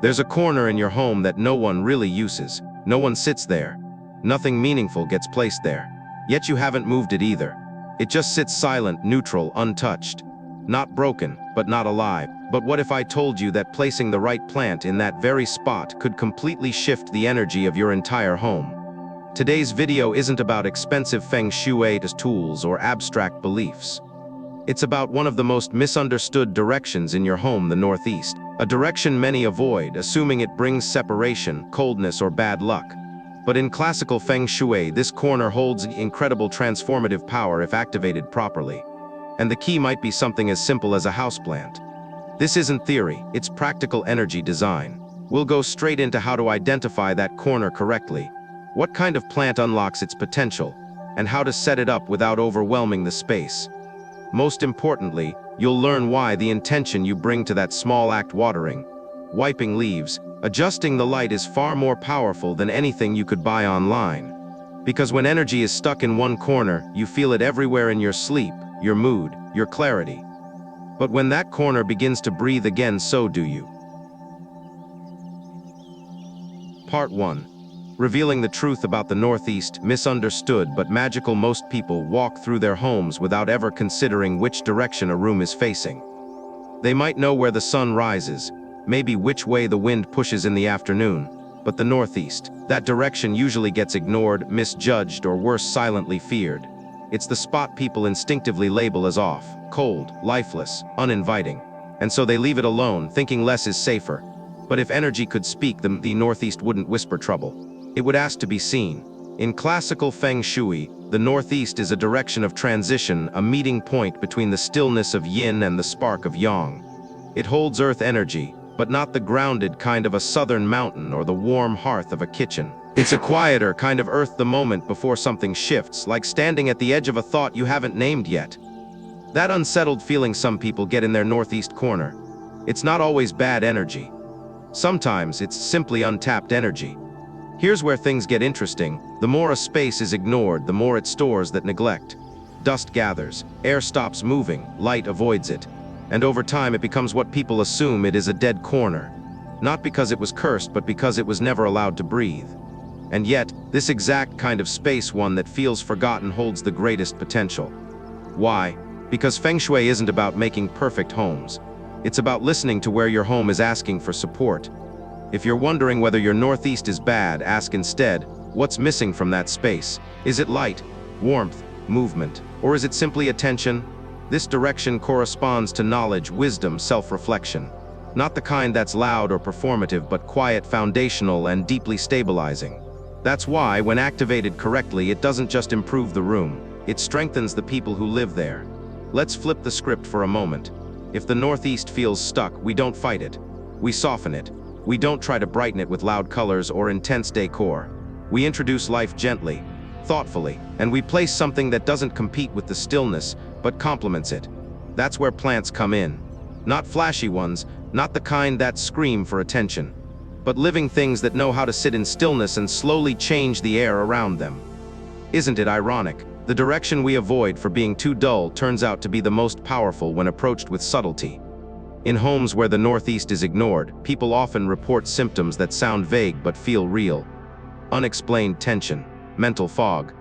There's a corner in your home that no one really uses. No one sits there. Nothing meaningful gets placed there. Yet you haven't moved it either. It just sits silent, neutral, untouched. Not broken, but not alive. But what if I told you that placing the right plant in that very spot could completely shift the energy of your entire home? Today's video isn't about expensive feng shui tools or abstract beliefs. It's about one of the most misunderstood directions in your home, the northeast. A direction many avoid, assuming it brings separation, coldness, or bad luck. But in classical feng shui, this corner holds incredible transformative power if activated properly. And the key might be something as simple as a houseplant. This isn't theory, it's practical energy design. We'll go straight into how to identify that corner correctly, what kind of plant unlocks its potential, and how to set it up without overwhelming the space. Most importantly, you'll learn why the intention you bring to that small act, watering, wiping leaves, adjusting the light, is far more powerful than anything you could buy online. Because when energy is stuck in one corner, you feel it everywhere, in your sleep, your mood, your clarity. But when that corner begins to breathe again, so do you. Part 1. Revealing the truth about the northeast, misunderstood but magical. Most people walk through their homes without ever considering which direction a room is facing. They might know where the sun rises, maybe which way the wind pushes in the afternoon, but the northeast, that direction usually gets ignored, misjudged, or worse, silently feared. It's the spot people instinctively label as off, cold, lifeless, uninviting. And so they leave it alone, thinking less is safer. But if energy could speak, the northeast wouldn't whisper trouble. It would ask to be seen. In classical feng shui, the northeast is a direction of transition, a meeting point between the stillness of yin and the spark of yang. It holds earth energy, but not the grounded kind of a southern mountain or the warm hearth of a kitchen. It's a quieter kind of earth, the moment before something shifts, like standing at the edge of a thought you haven't named yet. That unsettled feeling some people get in their northeast corner. It's not always bad energy. Sometimes it's simply untapped energy. Here's where things get interesting. The more a space is ignored, the more it stores that neglect. Dust gathers, air stops moving, light avoids it. And over time it becomes what people assume it is, a dead corner. Not because it was cursed, but because it was never allowed to breathe. And yet, this exact kind of space, one that feels forgotten, holds the greatest potential. Why? Because feng shui isn't about making perfect homes. It's about listening to where your home is asking for support. If you're wondering whether your northeast is bad, ask instead, what's missing from that space? Is it light, warmth, movement, or is it simply attention? This direction corresponds to knowledge, wisdom, self-reflection. Not the kind that's loud or performative, but quiet, foundational, and deeply stabilizing. That's why, when activated correctly, it doesn't just improve the room, it strengthens the people who live there. Let's flip the script for a moment. If the northeast feels stuck, we don't fight it. We soften it. We don't try to brighten it with loud colors or intense decor. We introduce life gently, thoughtfully, and we place something that doesn't compete with the stillness, but complements it. That's where plants come in. Not flashy ones, not the kind that scream for attention, but living things that know how to sit in stillness and slowly change the air around them. Isn't it ironic? The direction we avoid for being too dull turns out to be the most powerful when approached with subtlety. In homes where the northeast is ignored, people often report symptoms that sound vague but feel real. Unexplained tension, mental fog,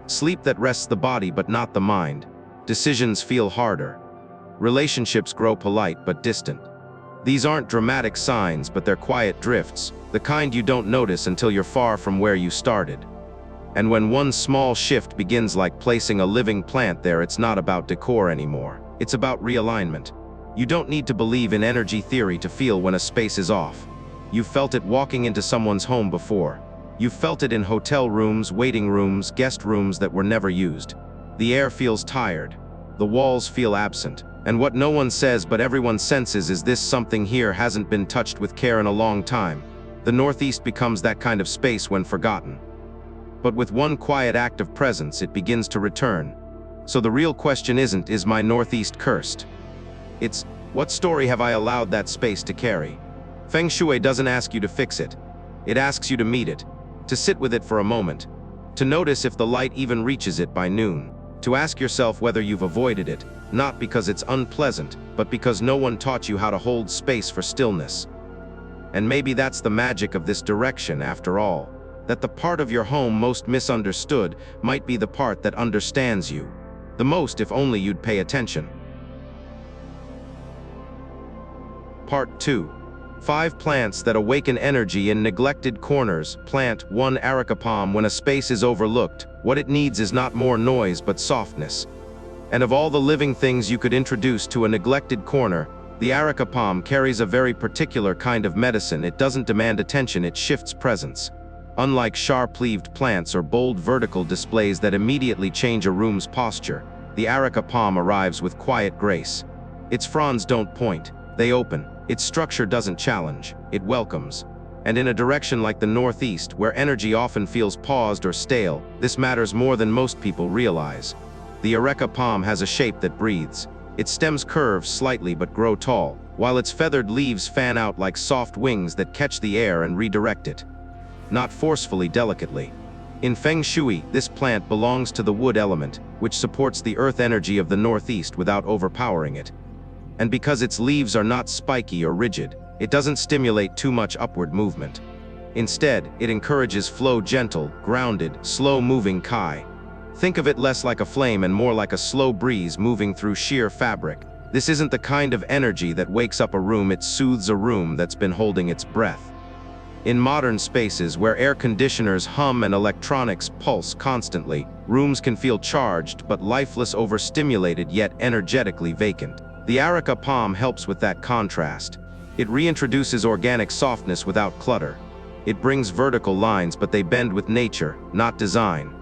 sleep that rests the body but not the mind. Decisions feel harder. Relationships grow polite but distant. These aren't dramatic signs, but they're quiet drifts, the kind you don't notice until you're far from where you started. And when one small shift begins, like placing a living plant there, it's not about decor anymore. It's about realignment. You don't need to believe in energy theory to feel when a space is off. You've felt it walking into someone's home before. You've felt it in hotel rooms, waiting rooms, guest rooms that were never used. The air feels tired. The walls feel absent. And what no one says but everyone senses is this: something here hasn't been touched with care in a long time. The northeast becomes that kind of space when forgotten. But with one quiet act of presence, it begins to return. So the real question isn't, is my northeast cursed? It's, what story have I allowed that space to carry? Feng Shui doesn't ask you to fix it. It asks you to meet it, to sit with it for a moment, to notice if the light even reaches it by noon, to ask yourself whether you've avoided it, not because it's unpleasant, but because no one taught you how to hold space for stillness. And maybe that's the magic of this direction after all, that the part of your home most misunderstood might be the part that understands you the most if only you'd pay attention. Part 2. 5 plants that awaken energy in neglected corners. Plant 1. Areca palm. When a space is overlooked, what it needs is not more noise but softness. And of all the living things you could introduce to a neglected corner, the areca palm carries a very particular kind of medicine. It doesn't demand attention, it shifts presence. Unlike sharp-leaved plants or bold vertical displays that immediately change a room's posture, the areca palm arrives with quiet grace. Its fronds don't point, they open. Its structure doesn't challenge, it welcomes. And in a direction like the northeast, where energy often feels paused or stale, this matters more than most people realize. The areca palm has a shape that breathes. Its stems curve slightly but grow tall, while its feathered leaves fan out like soft wings that catch the air and redirect it. Not forcefully, delicately. In feng shui, this plant belongs to the wood element, which supports the earth energy of the northeast without overpowering it. And because its leaves are not spiky or rigid, it doesn't stimulate too much upward movement. Instead, it encourages flow, gentle, grounded, slow-moving kai. Think of it less like a flame and more like a slow breeze moving through sheer fabric. This isn't the kind of energy that wakes up a room, it soothes a room that's been holding its breath. In modern spaces where air conditioners hum and electronics pulse constantly, rooms can feel charged but lifeless, overstimulated yet energetically vacant. The areca palm helps with that contrast. It reintroduces organic softness without clutter. It brings vertical lines, but they bend with nature, not design.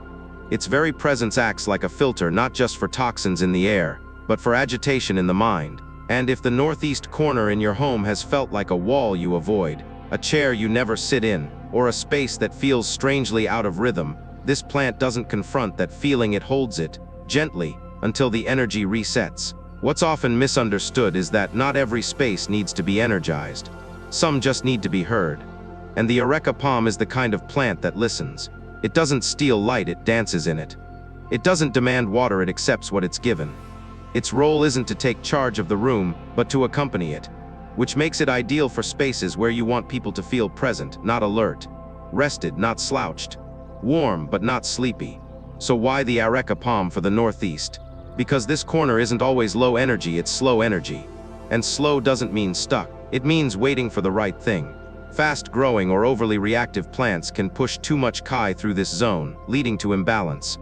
Its very presence acts like a filter, not just for toxins in the air, but for agitation in the mind. And if the northeast corner in your home has felt like a wall you avoid, a chair you never sit in, or a space that feels strangely out of rhythm, this plant doesn't confront that feeling, it holds it, gently, until the energy resets. What's often misunderstood is that not every space needs to be energized. Some just need to be heard. And the areca palm is the kind of plant that listens. It doesn't steal light, it dances in it. It doesn't demand water, it accepts what it's given. Its role isn't to take charge of the room, but to accompany it, which makes it ideal for spaces where you want people to feel present, not alert, rested, not slouched, warm but not sleepy. So why the areca palm for the northeast? Because this corner isn't always low energy, it's slow energy. And slow doesn't mean stuck, it means waiting for the right thing. Fast-growing or overly reactive plants can push too much kai through this zone, leading to imbalance.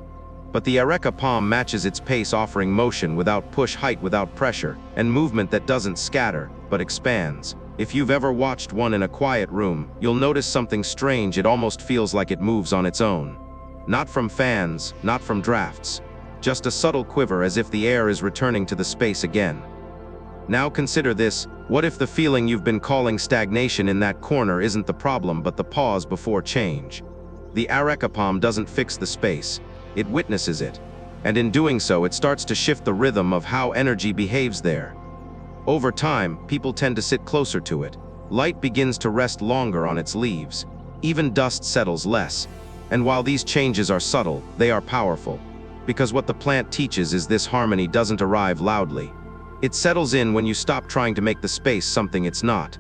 But the areca palm matches its pace, offering motion without push, height without pressure, and movement that doesn't scatter, but expands. If you've ever watched one in a quiet room, you'll notice something strange. It almost feels like it moves on its own. Not from fans, not from drafts. Just a subtle quiver, as if the air is returning to the space again. Now consider this: what if the feeling you've been calling stagnation in that corner isn't the problem but the pause before change? The areca palm doesn't fix the space, it witnesses it. And in doing so, it starts to shift the rhythm of how energy behaves there. Over time, people tend to sit closer to it. Light begins to rest longer on its leaves. Even dust settles less. And while these changes are subtle, they are powerful. Because what the plant teaches is this: harmony doesn't arrive loudly. It settles in when you stop trying to make the space something it's not.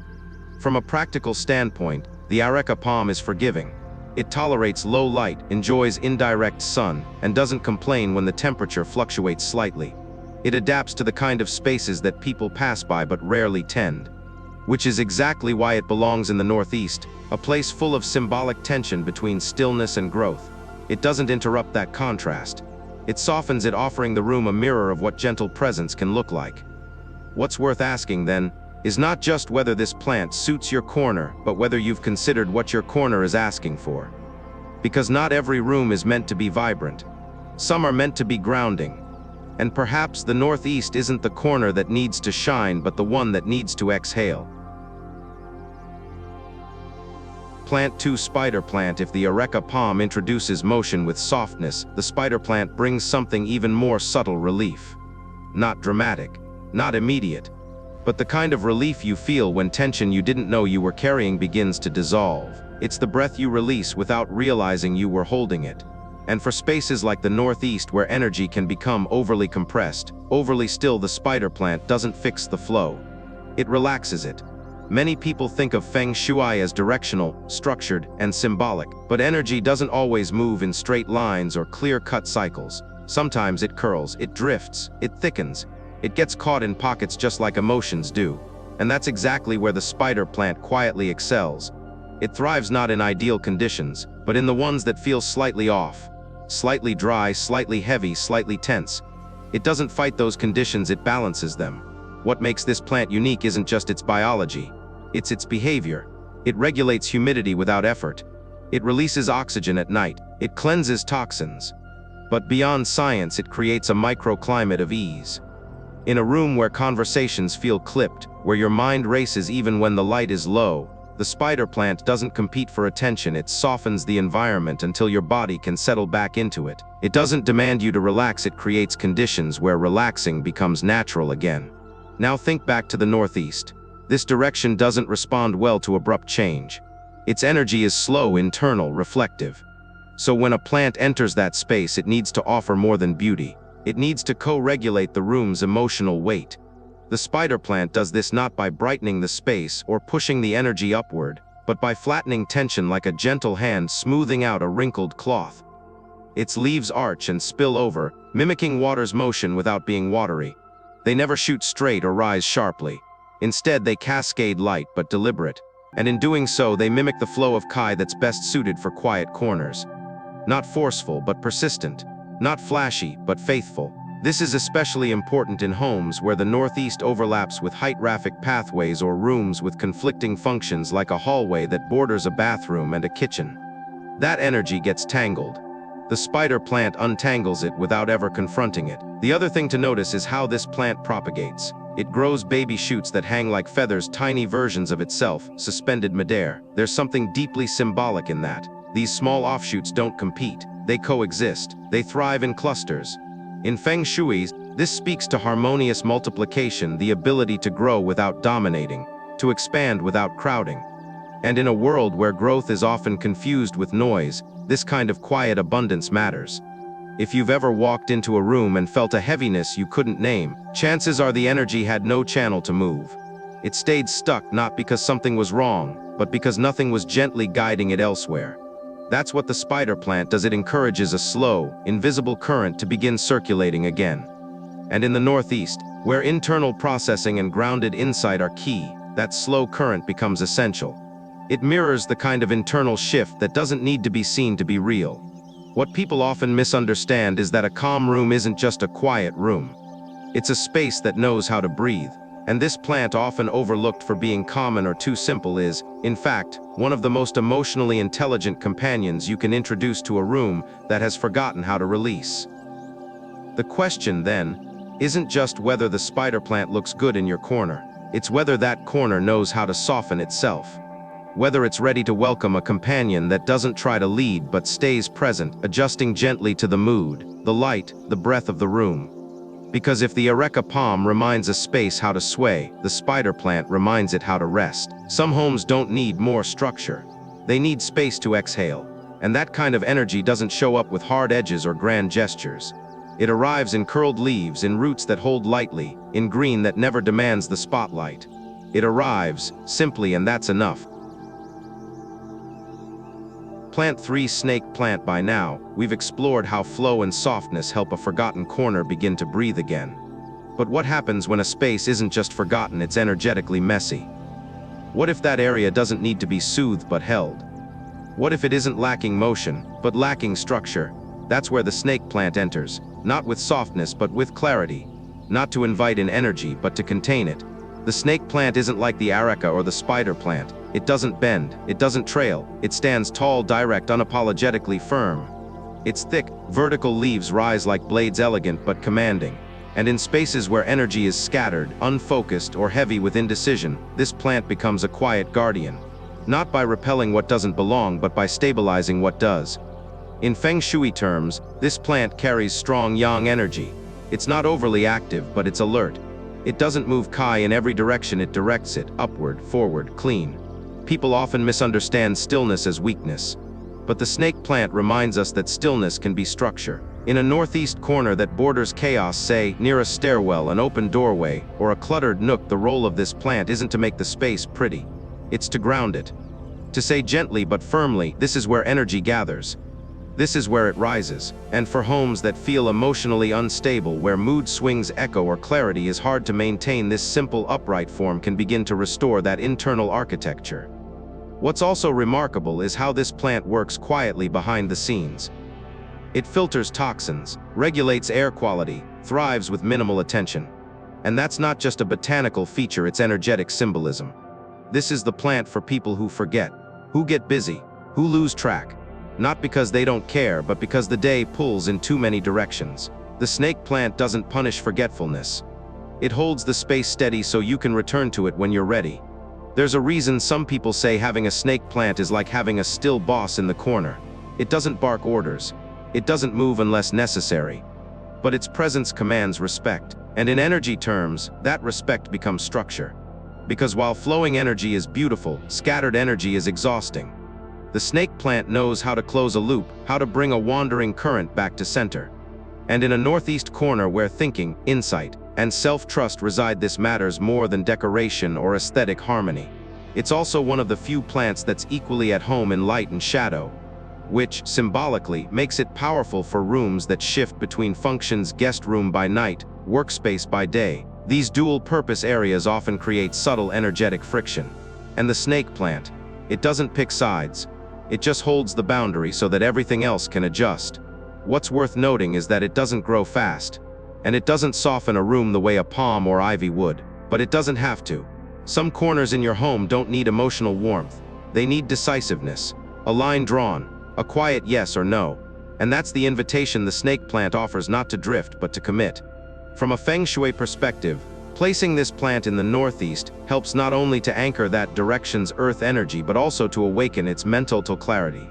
From a practical standpoint, the areca palm is forgiving. It tolerates low light, enjoys indirect sun, and doesn't complain when the temperature fluctuates slightly. It adapts to the kind of spaces that people pass by but rarely tend. Which is exactly why it belongs in the northeast, a place full of symbolic tension between stillness and growth. It doesn't interrupt that contrast. It softens it, offering the room a mirror of what gentle presence can look like. What's worth asking, then, is not just whether this plant suits your corner, but whether you've considered what your corner is asking for. Because not every room is meant to be vibrant. Some are meant to be grounding. And perhaps the northeast isn't the corner that needs to shine, but the one that needs to exhale. Plant 2. Spider plant. If the areca palm introduces motion with softness, the spider plant brings something even more subtle: relief. Not dramatic, not immediate, but the kind of relief you feel when tension you didn't know you were carrying begins to dissolve. It's the breath you release without realizing you were holding it. And for spaces like the northeast, where energy can become overly compressed, overly still, the spider plant doesn't fix the flow. It relaxes it. Many people think of feng shui as directional, structured, and symbolic, but energy doesn't always move in straight lines or clear-cut cycles. Sometimes it curls, it drifts, it thickens. It gets caught in pockets just like emotions do. And that's exactly where the spider plant quietly excels. It thrives not in ideal conditions, but in the ones that feel slightly off. Slightly dry, slightly heavy, slightly tense. It doesn't fight those conditions, it balances them. What makes this plant unique isn't just its biology, it's its behavior. It regulates humidity without effort. It releases oxygen at night. It cleanses toxins. But beyond science, it creates a microclimate of ease. In a room where conversations feel clipped, where your mind races even when the light is low, the spider plant doesn't compete for attention, it softens the environment until your body can settle back into it. It doesn't demand you to relax, it creates conditions where relaxing becomes natural again. Now think back to the Northeast. This direction doesn't respond well to abrupt change. Its energy is slow, internal, reflective. So when a plant enters that space, it needs to offer more than beauty. It needs to co-regulate the room's emotional weight. The spider plant does this not by brightening the space or pushing the energy upward, but by flattening tension like a gentle hand smoothing out a wrinkled cloth. Its leaves arch and spill over, mimicking water's motion without being watery. They never shoot straight or rise sharply. Instead, they cascade light but deliberate. And in doing so, they mimic the flow of chi that's best suited for quiet corners. Not forceful, but persistent. Not flashy, but faithful. This is especially important in homes where the Northeast overlaps with height traffic pathways or rooms with conflicting functions like a hallway that borders a bathroom and a kitchen. That energy gets tangled. The spider plant untangles it without ever confronting it. The other thing to notice is how this plant propagates. It grows baby shoots that hang like feathers, tiny versions of itself, suspended midair. There's something deeply symbolic in that. These small offshoots don't compete. They coexist. They thrive in clusters. In feng shui, this speaks to harmonious multiplication, the ability to grow without dominating, to expand without crowding. And in a world where growth is often confused with noise, this kind of quiet abundance matters. If you've ever walked into a room and felt a heaviness you couldn't name, chances are the energy had no channel to move. It stayed stuck not because something was wrong, but because nothing was gently guiding it elsewhere. That's what the spider plant does. It encourages a slow, invisible current to begin circulating again. And in the Northeast, where internal processing and grounded insight are key, that slow current becomes essential. It mirrors the kind of internal shift that doesn't need to be seen to be real. What people often misunderstand is that a calm room isn't just a quiet room. It's a space that knows how to breathe. And this plant, often overlooked for being common or too simple, is, in fact, one of the most emotionally intelligent companions you can introduce to a room that has forgotten how to release. The question, then, isn't just whether the spider plant looks good in your corner. It's whether that corner knows how to soften itself. Whether it's ready to welcome a companion that doesn't try to lead but stays present, adjusting gently to the mood, the light, the breath of the room. Because if the areca palm reminds a space how to sway, the spider plant reminds it how to rest. Some homes don't need more structure. They need space to exhale. And that kind of energy doesn't show up with hard edges or grand gestures. It arrives in curled leaves, in roots that hold lightly, in green that never demands the spotlight. It arrives, simply, and that's enough. Plant 3 Snake Plant. By now, we've explored how flow and softness help a forgotten corner begin to breathe again. But what happens when a space isn't just forgotten, it's energetically messy? What if that area doesn't need to be soothed but held? What if it isn't lacking motion, but lacking structure? That's where the snake plant enters, not with softness but with clarity. Not to invite in energy, but to contain it. The snake plant isn't like the areca or the spider plant. It doesn't bend, it doesn't trail, it stands tall, direct, unapologetically firm. Its thick, vertical leaves rise like blades, elegant but commanding. And in spaces where energy is scattered, unfocused, or heavy with indecision, this plant becomes a quiet guardian. Not by repelling what doesn't belong, but by stabilizing what does. In feng shui terms, this plant carries strong yang energy. It's not overly active, but it's alert. It doesn't move chi in every direction, it directs it, upward, forward, clean. People often misunderstand stillness as weakness. But the snake plant reminds us that stillness can be structure. In a northeast corner that borders chaos, say, near a stairwell, an open doorway, or a cluttered nook, the role of this plant isn't to make the space pretty. It's to ground it. To say gently but firmly, this is where energy gathers. This is where it rises. And for homes that feel emotionally unstable, where mood swings echo or clarity is hard to maintain, this simple upright form can begin to restore that internal architecture. What's also remarkable is how this plant works quietly behind the scenes. It filters toxins, regulates air quality, thrives with minimal attention. And that's not just a botanical feature, it's energetic symbolism. This is the plant for people who forget, who get busy, who lose track. Not because they don't care, but because the day pulls in too many directions. The snake plant doesn't punish forgetfulness. It holds the space steady so you can return to it when you're ready. There's a reason some people say having a snake plant is like having a still boss in the corner. It doesn't bark orders. It doesn't move unless necessary. But its presence commands respect. And in energy terms, that respect becomes structure. Because while flowing energy is beautiful, scattered energy is exhausting. The snake plant knows how to close a loop, how to bring a wandering current back to center. And in a northeast corner where thinking, insight, and self-trust reside, this matters more than decoration or aesthetic harmony. It's also one of the few plants that's equally at home in light and shadow, which, symbolically, makes it powerful for rooms that shift between functions: guest room by night, workspace by day. These dual-purpose areas often create subtle energetic friction. And the snake plant, it doesn't pick sides. It just holds the boundary so that everything else can adjust. What's worth noting is that it doesn't grow fast. And it doesn't soften a room the way a palm or ivy would. But it doesn't have to. Some corners in your home don't need emotional warmth. They need decisiveness. A line drawn. A quiet yes or no. And that's the invitation the snake plant offers, not to drift, but to commit. From a feng shui perspective, placing this plant in the northeast helps not only to anchor that direction's earth energy, but also to awaken its mental clarity.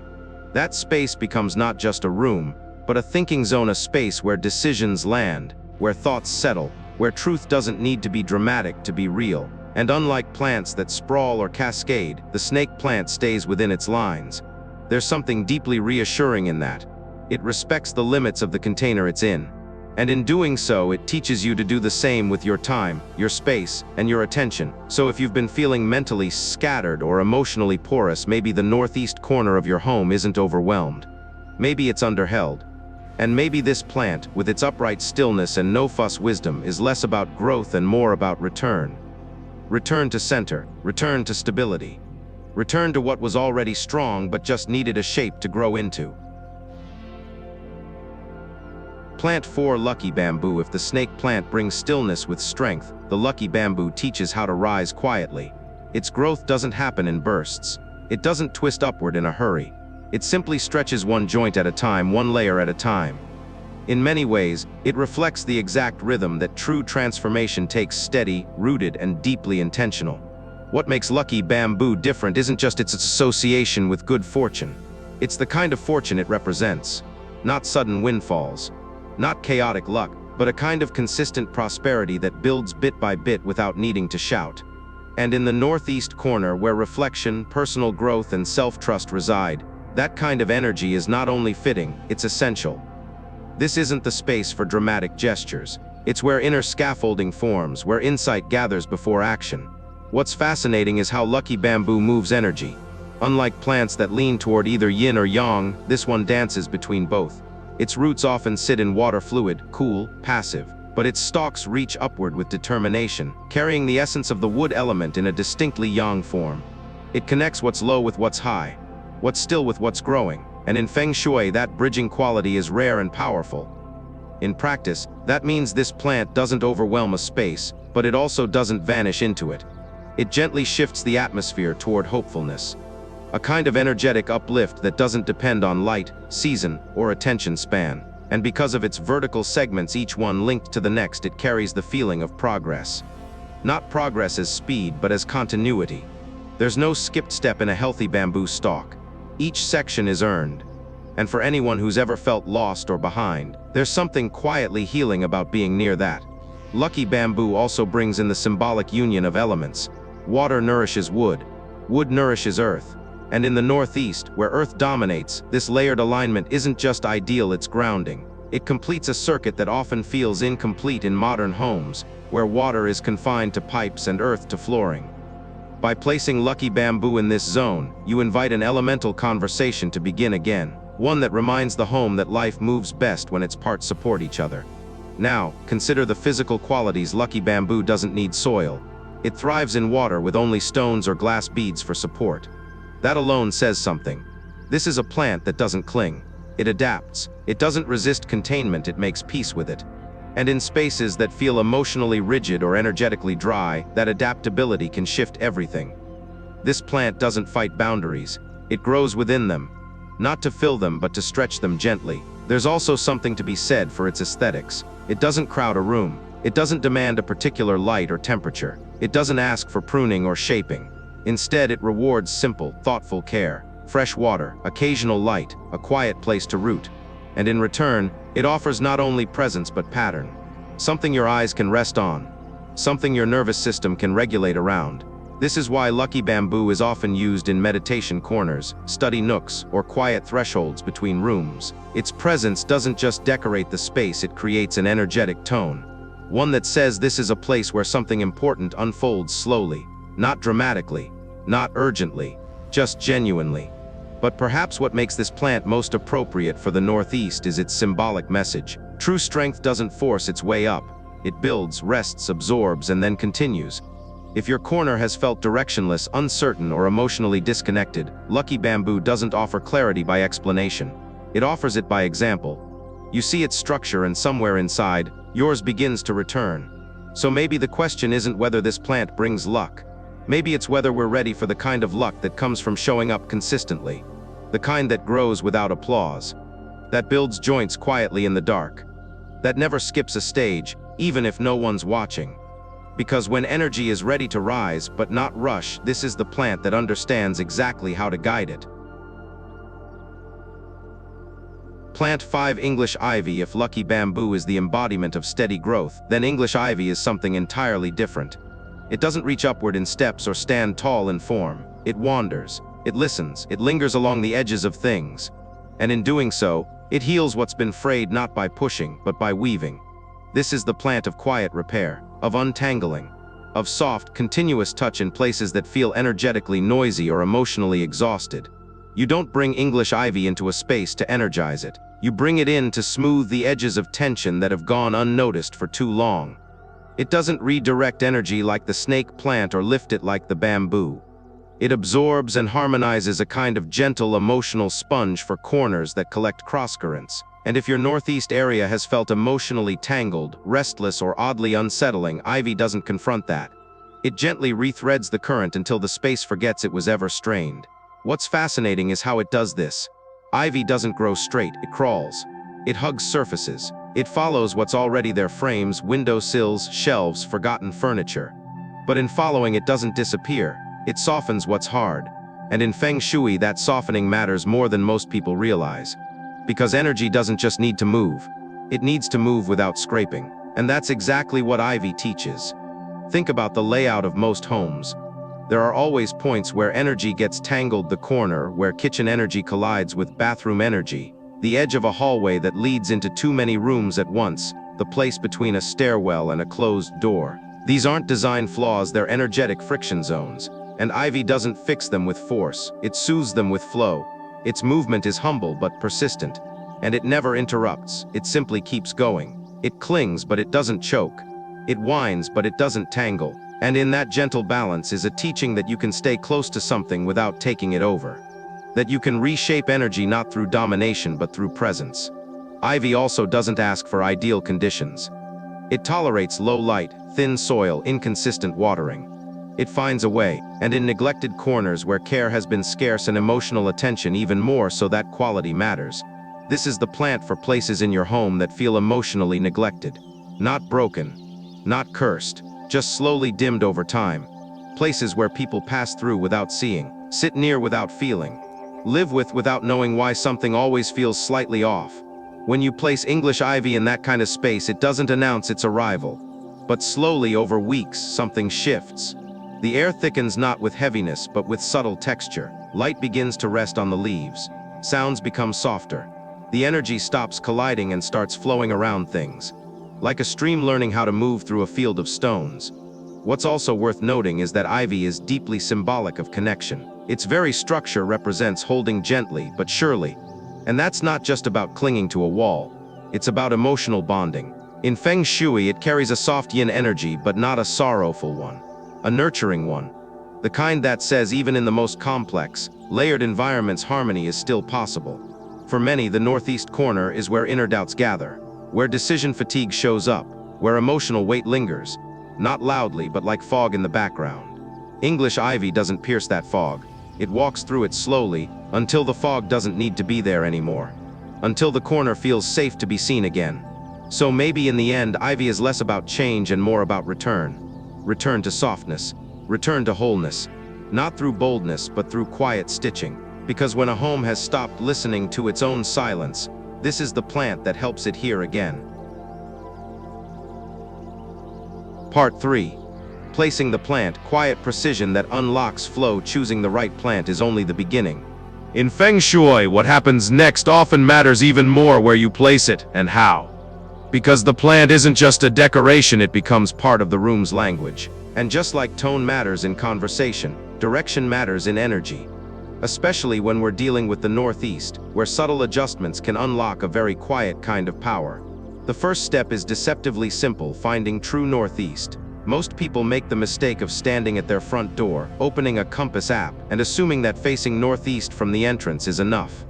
That space becomes not just a room, but a thinking zone, a space where decisions land, where thoughts settle, where truth doesn't need to be dramatic to be real. And unlike plants that sprawl or cascade, the snake plant stays within its lines. There's something deeply reassuring in that. It respects the limits of the container it's in. And in doing so, it teaches you to do the same with your time, your space, and your attention. So if you've been feeling mentally scattered or emotionally porous, maybe the northeast corner of your home isn't overwhelmed. Maybe it's underheld. And maybe this plant, with its upright stillness and no-fuss wisdom, is less about growth and more about return. Return to center, return to stability. Return to what was already strong but just needed a shape to grow into. Plant 4. Lucky bamboo. If the snake plant brings stillness with strength, the lucky bamboo teaches how to rise quietly. Its growth doesn't happen in bursts. It doesn't twist upward in a hurry. It simply stretches one joint at a time, one layer at a time. In many ways, it reflects the exact rhythm that true transformation takes: steady, rooted, and deeply intentional. What makes lucky bamboo different isn't just its association with good fortune. It's the kind of fortune it represents. Not sudden windfalls. Not chaotic luck, but a kind of consistent prosperity that builds bit by bit without needing to shout. And in the northeast corner, where reflection, personal growth, and self-trust reside, that kind of energy is not only fitting, it's essential. This isn't the space for dramatic gestures. It's where inner scaffolding forms, where insight gathers before action. What's fascinating is how lucky bamboo moves energy. Unlike plants that lean toward either yin or yang, this one dances between both. Its roots often sit in water, fluid, cool, passive, but its stalks reach upward with determination, carrying the essence of the wood element in a distinctly yang form. It connects what's low with what's high, what's still with what's growing, and in feng shui, that bridging quality is rare and powerful. In practice, that means this plant doesn't overwhelm a space, but it also doesn't vanish into it. It gently shifts the atmosphere toward hopefulness. A kind of energetic uplift that doesn't depend on light, season, or attention span. And because of its vertical segments, each one linked to the next, it carries the feeling of progress. Not progress as speed, but as continuity. There's no skipped step in a healthy bamboo stalk. Each section is earned. And for anyone who's ever felt lost or behind, there's something quietly healing about being near that. Lucky bamboo also brings in the symbolic union of elements. Water nourishes wood. Wood nourishes earth. And in the northeast, where earth dominates, this layered alignment isn't just ideal, it's grounding. It completes a circuit that often feels incomplete in modern homes, where water is confined to pipes and earth to flooring. By placing lucky bamboo in this zone, you invite an elemental conversation to begin again, one that reminds the home that life moves best when its parts support each other. Now, consider the physical qualities. Lucky bamboo doesn't need soil. It thrives in water with only stones or glass beads for support. That alone says something. This is a plant that doesn't cling. It adapts. It doesn't resist containment, it makes peace with it. And in spaces that feel emotionally rigid or energetically dry, that adaptability can shift everything. This plant doesn't fight boundaries. It grows within them. Not to fill them, but to stretch them gently. There's also something to be said for its aesthetics. It doesn't crowd a room. It doesn't demand a particular light or temperature. It doesn't ask for pruning or shaping. Instead, it rewards simple, thoughtful care. Fresh water, occasional light, a quiet place to root. And in return, it offers not only presence but pattern. Something your eyes can rest on. Something your nervous system can regulate around. This is why lucky bamboo is often used in meditation corners, study nooks, or quiet thresholds between rooms. Its presence doesn't just decorate the space, it creates an energetic tone. One that says this is a place where something important unfolds slowly, not dramatically, not urgently, just genuinely. But perhaps what makes this plant most appropriate for the Northeast is its symbolic message. True strength doesn't force its way up. It builds, rests, absorbs, and then continues. If your corner has felt directionless, uncertain, or emotionally disconnected, lucky bamboo doesn't offer clarity by explanation. It offers it by example. You see its structure, and somewhere inside, yours begins to return. So maybe the question isn't whether this plant brings luck. Maybe it's whether we're ready for the kind of luck that comes from showing up consistently. The kind that grows without applause. That builds joints quietly in the dark. That never skips a stage, even if no one's watching. Because when energy is ready to rise, but not rush, this is the plant that understands exactly how to guide it. Plant 5 English Ivy. If lucky bamboo is the embodiment of steady growth, then English ivy is something entirely different. It doesn't reach upward in steps or stand tall in form. It wanders. It listens. It lingers along the edges of things. And in doing so, it heals what's been frayed not by pushing, but by weaving. This is the plant of quiet repair, of untangling, of soft, continuous touch in places that feel energetically noisy or emotionally exhausted. You don't bring English ivy into a space to energize it. You bring it in to smooth the edges of tension that have gone unnoticed for too long. It doesn't redirect energy like the snake plant or lift it like the bamboo. It absorbs and harmonizes, a kind of gentle emotional sponge for corners that collect crosscurrents. And if your Northeast area has felt emotionally tangled, restless, or oddly unsettling, ivy doesn't confront that. It gently rethreads the current until the space forgets it was ever strained. What's fascinating is how it does this. Ivy doesn't grow straight, it crawls. It hugs surfaces. It follows what's already there: frames, windowsills, shelves, forgotten furniture. But in following, it doesn't disappear. It softens what's hard. And in feng shui, that softening matters more than most people realize. Because energy doesn't just need to move. It needs to move without scraping. And that's exactly what ivy teaches. Think about the layout of most homes. There are always points where energy gets tangled: the corner where kitchen energy collides with bathroom energy, the edge of a hallway that leads into too many rooms at once, the place between a stairwell and a closed door. These aren't design flaws, they're energetic friction zones. And ivy doesn't fix them with force, it soothes them with flow. Its movement is humble but persistent. And it never interrupts, it simply keeps going. It clings but it doesn't choke. It whines but it doesn't tangle. And in that gentle balance is a teaching that you can stay close to something without taking it over. That you can reshape energy not through domination but through presence. Ivy also doesn't ask for ideal conditions. It tolerates low light, thin soil, inconsistent watering. It finds a way, and in neglected corners where care has been scarce and emotional attention even more so, that quality matters. This is the plant for places in your home that feel emotionally neglected. Not broken, not cursed, just slowly dimmed over time. Places where people pass through without seeing, sit near without feeling, live with without knowing why something always feels slightly off. When you place English ivy in that kind of space, it doesn't announce its arrival. But slowly, over weeks, something shifts. The air thickens not with heaviness, but with subtle texture. Light begins to rest on the leaves. Sounds become softer. The energy stops colliding and starts flowing around things, like a stream learning how to move through a field of stones. What's also worth noting is that ivy is deeply symbolic of connection. Its very structure represents holding gently but surely. And that's not just about clinging to a wall. It's about emotional bonding. In feng shui, it carries a soft yin energy, but not a sorrowful one. A nurturing one. The kind that says even in the most complex, layered environments, harmony is still possible. For many, the northeast corner is where inner doubts gather, where decision fatigue shows up, where emotional weight lingers. Not loudly, but like fog in the background. English ivy doesn't pierce that fog. It walks through it slowly, until the fog doesn't need to be there anymore. Until the corner feels safe to be seen again. So maybe in the end, ivy is less about change and more about return. Return to softness. Return to wholeness. Not through boldness, but through quiet stitching. Because when a home has stopped listening to its own silence, this is the plant that helps it hear again. Part 3. Placing the plant, quiet precision that unlocks flow. Choosing the right plant is only the beginning. In feng shui, what happens next often matters even more where you place it and how. Because the plant isn't just a decoration, it becomes part of the room's language. And just like tone matters in conversation, direction matters in energy. Especially when we're dealing with the northeast, where subtle adjustments can unlock a very quiet kind of power. The first step is deceptively simple: finding true northeast. Most people make the mistake of standing at their front door, opening a compass app, and assuming that facing northeast from the entrance is enough.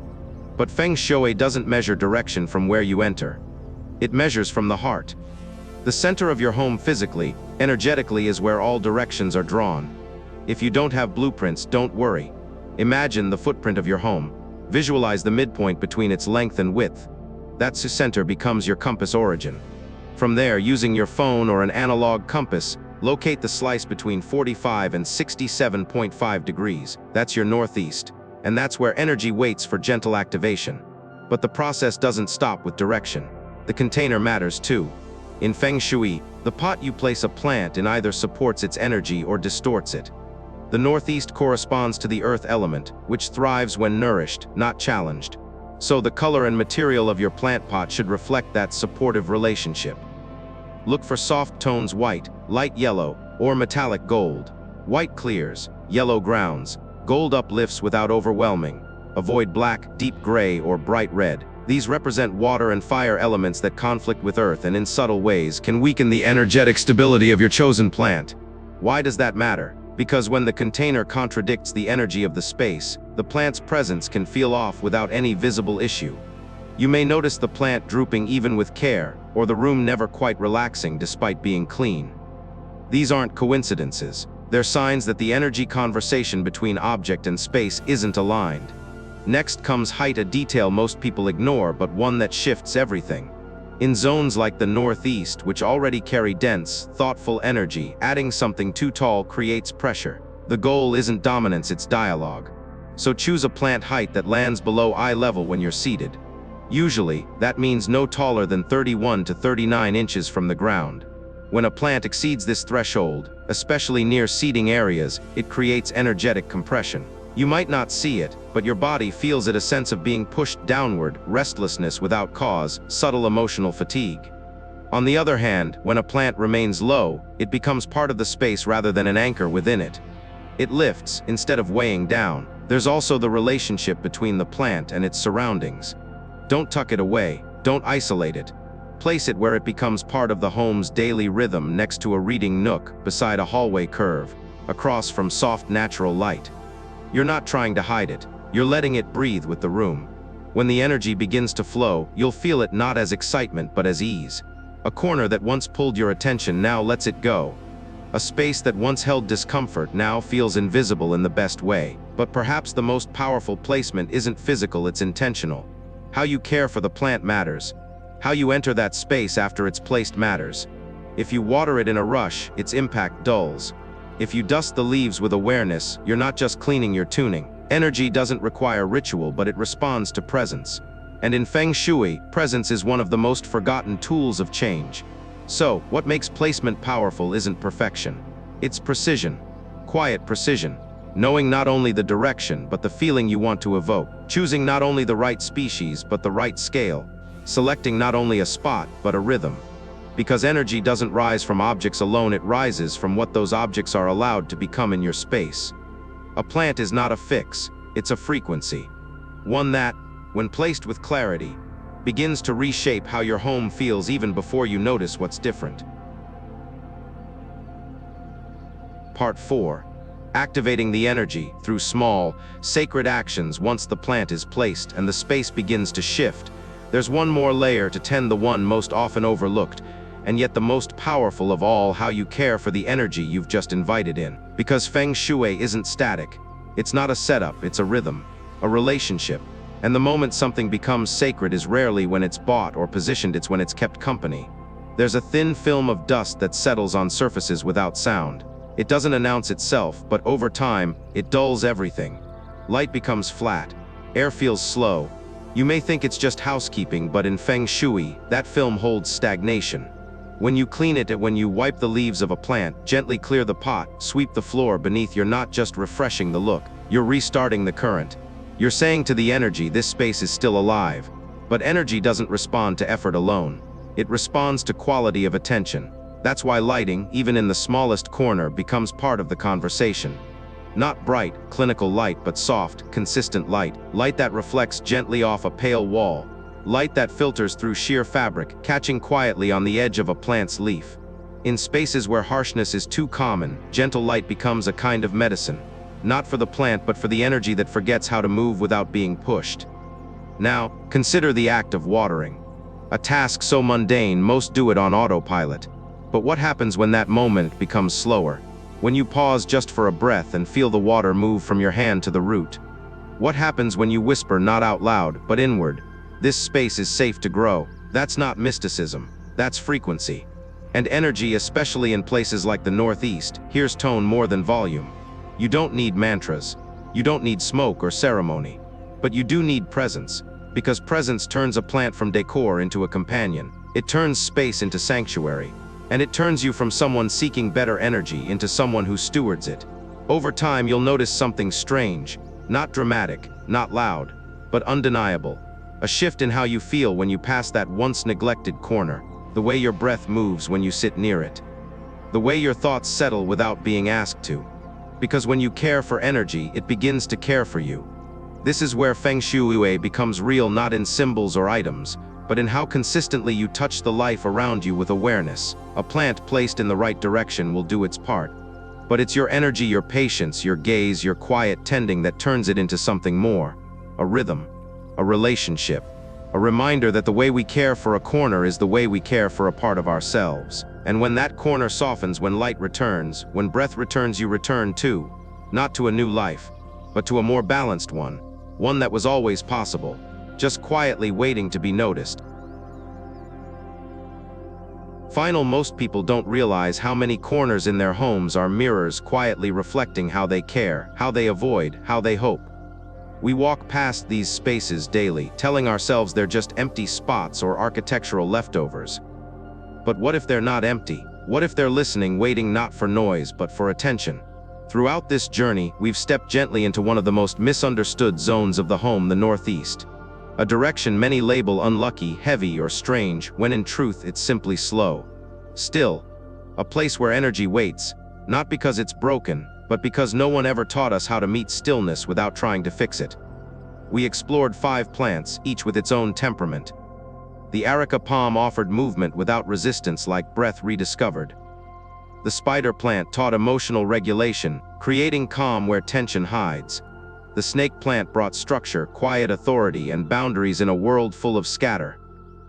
But feng shui doesn't measure direction from where you enter. It measures from the heart. The center of your home physically, energetically, is where all directions are drawn. If you don't have blueprints, don't worry. Imagine the footprint of your home. Visualize the midpoint between its length and width. That center becomes your compass origin. From there, using your phone or an analog compass, locate the slice between 45 and 67.5 degrees. That's your northeast. And that's where energy waits for gentle activation. But the process doesn't stop with direction. The container matters too. In feng shui, the pot you place a plant in either supports its energy or distorts it. The northeast corresponds to the earth element, which thrives when nourished, not challenged. So the color and material of your plant pot should reflect that supportive relationship. Look for soft tones: white, light yellow, or metallic gold. White clears, yellow grounds, gold uplifts without overwhelming. Avoid black, deep gray, or bright red. These represent water and fire elements that conflict with earth and in subtle ways can weaken the energetic stability of your chosen plant. Why does that matter? Because when the container contradicts the energy of the space, the plant's presence can feel off without any visible issue. You may notice the plant drooping even with care, or the room never quite relaxing despite being clean. These aren't coincidences. They're signs that the energy conversation between object and space isn't aligned. Next comes height, a detail most people ignore, but one that shifts everything. In zones like the northeast, which already carry dense, thoughtful energy, adding something too tall creates pressure. The goal isn't dominance, it's dialogue. So choose a plant height that lands below eye level when you're seated. Usually, that means no taller than 31 to 39 inches from the ground. When a plant exceeds this threshold, especially near seating areas, it creates energetic compression. You might not see it, but your body feels it, a sense of being pushed downward, restlessness without cause, subtle emotional fatigue. On the other hand, when a plant remains low, it becomes part of the space rather than an anchor within it. It lifts, instead of weighing down. There's also the relationship between the plant and its surroundings. Don't tuck it away, don't isolate it. Place it where it becomes part of the home's daily rhythm, next to a reading nook, beside a hallway curve, across from soft natural light. You're not trying to hide it, you're letting it breathe with the room. When the energy begins to flow, you'll feel it not as excitement but as ease. A corner that once pulled your attention now lets it go. A space that once held discomfort now feels invisible in the best way. But perhaps the most powerful placement isn't physical, it's intentional. How you care for the plant matters. How you enter that space after it's placed matters. If you water it in a rush, its impact dulls. If you dust the leaves with awareness, you're not just cleaning, you're tuning. Energy doesn't require ritual, but it responds to presence. And in feng shui, presence is one of the most forgotten tools of change. So, what makes placement powerful isn't perfection. It's precision. Quiet precision. Knowing not only the direction, but the feeling you want to evoke. choosing not only the right species but the right scale, selecting not only a spot but a rhythm. Because energy doesn't rise from objects alone, it rises from what those objects are allowed to become in your space. A plant is not a fix, it's a frequency. One that, when placed with clarity, begins to reshape how your home feels even before you notice what's different. Part 4. Activating the energy through small, sacred actions. Once the plant is placed and the space begins to shift, there's one more layer to tend, the one most often overlooked, and yet the most powerful of all: how you care for the energy you've just invited in. Because feng shui isn't static. It's not a setup, it's a rhythm, a relationship. And the moment something becomes sacred is rarely when it's bought or positioned, it's when it's kept company. There's a thin film of dust that settles on surfaces without sound. It doesn't announce itself, but over time, it dulls everything. Light becomes flat, air feels slow. You may think it's just housekeeping, but in feng shui, that film holds stagnation. When you clean it, when you wipe the leaves of a plant, gently clear the pot, sweep the floor beneath, you're not just refreshing the look, you're restarting the current. You're saying to the energy, this space is still alive. But energy doesn't respond to effort alone. It responds to quality of attention. That's why lighting, even in the smallest corner, becomes part of the conversation. Not bright, clinical light, but soft, consistent light. Light that reflects gently off a pale wall. Light that filters through sheer fabric, catching quietly on the edge of a plant's leaf. In spaces where harshness is too common, gentle light becomes a kind of medicine. Not for the plant, but for the energy that forgets how to move without being pushed. Now, consider the act of watering. A task so mundane, most do it on autopilot. But what happens when that moment becomes slower? When you pause just for a breath and feel the water move from your hand to the root? What happens when you whisper, not out loud, but inward, "This space is safe to grow"? That's not mysticism, that's frequency. And energy, especially in places like the Northeast, hears tone more than volume. You don't need mantras. You don't need smoke or ceremony. But you do need presence. Because presence turns a plant from decor into a companion. It turns space into sanctuary. And it turns you from someone seeking better energy into someone who stewards it. Over time, you'll notice something strange. Not dramatic, not loud, but undeniable. A shift in how you feel when you pass that once neglected corner. The way your breath moves when you sit near it. The way your thoughts settle without being asked to. Because when you care for energy, it begins to care for you. This is where feng shui becomes real, not in symbols or items, but in how consistently you touch the life around you with awareness. A plant placed in the right direction will do its part. But it's your energy, your patience, your gaze, your quiet tending that turns it into something more. A rhythm, a relationship, a reminder that the way we care for a corner is the way we care for a part of ourselves. And when that corner softens, when light returns, when breath returns, you return too. Not to a new life, but to a more balanced one. One that was always possible, just quietly waiting to be noticed. Final, most people don't realize how many corners in their homes are mirrors quietly reflecting how they care, how they avoid, how they hope. We walk past these spaces daily, telling ourselves they're just empty spots or architectural leftovers. But what if they're not empty? What if they're listening, waiting not for noise but for attention? Throughout this journey, we've stepped gently into one of the most misunderstood zones of the home, the Northeast. A direction many label unlucky, heavy, or strange, when in truth it's simply slow. Still, a place where energy waits, not because it's broken, but because no one ever taught us how to meet stillness without trying to fix it. We explored 5 plants, each with its own temperament. The areca palm offered movement without resistance, like breath rediscovered. The spider plant taught emotional regulation, creating calm where tension hides. The snake plant brought structure, quiet authority, and boundaries in a world full of scatter.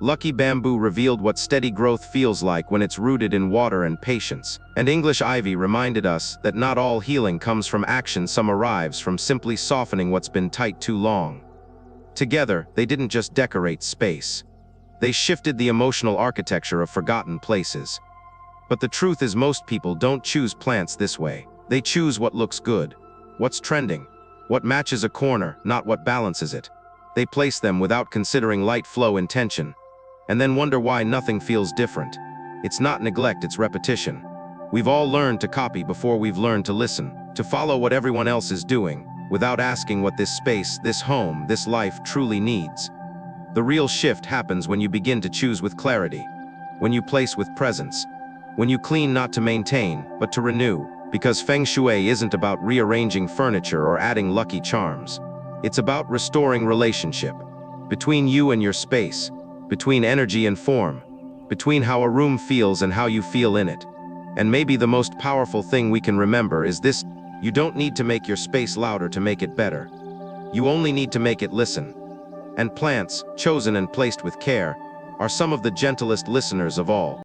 Lucky bamboo revealed what steady growth feels like when it's rooted in water and patience. And English ivy reminded us that not all healing comes from action, some arrives from simply softening what's been tight too long. Together, they didn't just decorate space. They shifted the emotional architecture of forgotten places. But the truth is, most people don't choose plants this way. They choose what looks good, what's trending, what matches a corner, not what balances it. They place them without considering light flow, intention, and then wonder why nothing feels different. It's not neglect, it's repetition. We've all learned to copy before we've learned to listen, to follow what everyone else is doing, without asking what this space, this home, this life truly needs. The real shift happens when you begin to choose with clarity, when you place with presence, when you clean not to maintain, but to renew. Because feng shui isn't about rearranging furniture or adding lucky charms. It's about restoring relationship between you and your space, between energy and form, between how a room feels and how you feel in it. And maybe the most powerful thing we can remember is this: you don't need to make your space louder to make it better. You only need to make it listen. And plants, chosen and placed with care, are some of the gentlest listeners of all.